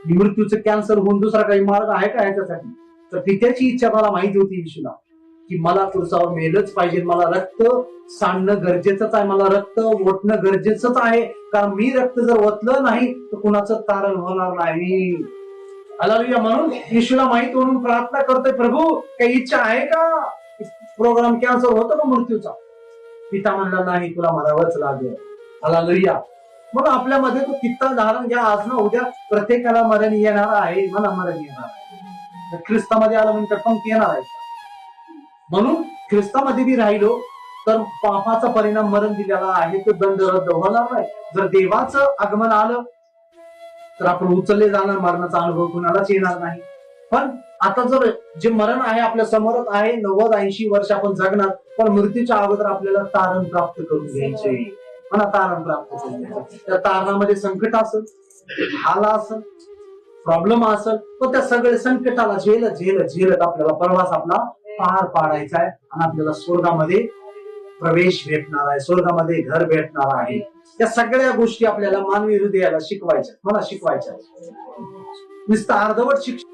मृत्यूचं कॅन्सर होऊन दुसरा काही मार्ग आहे का ह्याच्यासाठी? तर ती त्याची इच्छा मला माहिती होती येशूला, की मला क्रूसावर मेलच पाहिजे, मला रक्त सांडणं गरजेचंच आहे, मला रक्त ओतणं गरजेचंच आहे, कारण मी रक्त जर ओतलं नाही तर कुणाचं तारण होणार नाही. हालेलुया. म्हणून येशूला माहित म्हणून प्रार्थना करतोय, प्रभू काही इच्छा आहे का? प्रोग्राम कॅन्सल होतो का मृत्यूचा? पिता म्हणला नाही, तुला मरावंच लागेल. हालेलुया. मग आपल्यामध्ये तो कित्ता धारण घ्या. आज ना उद्या प्रत्येकाला मरण येणार आहे, मला मरण येणार आहे. ख्रिस्तामध्ये आलं म्हणजे पंक्ती येणार आहे. म्हणून ख्रिस्तामध्ये बी राहिलो तर पापाचा परिणाम मरण दिलेला आहे, तो दंड रद्द होणार नाही. जर देवाचं आगमन आलं तर आपण उचलले जाणार, मरणाचा अनुभव कुणालाच येणार नाही. पण आता जर जे मरण आहे आपल्या समोरच आहे, 90-80 वर्ष आपण जगणार, पण मृत्यूच्या अगोदर आपल्याला तारण प्राप्त करून घ्यायचे. मला तारण प्राप्त करून घ्यायचं. त्या तारणामध्ये संकट असेल, हाला असेल, प्रॉब्लेम असेल, तर त्या सगळ्या संकटाला झेलत आपल्याला प्रवास आपला पार पाडायचा आहे आणि आपल्याला स्वर्गामध्ये प्रवेश भेटणार आहे, स्वर्गामध्ये घर भेटणार आहे. त्या सगळ्या गोष्टी आपल्याला मानवी हृदयाला शिकवायच्या, मला शिकवायच्या. नुसतं अर्धवट शिक्षण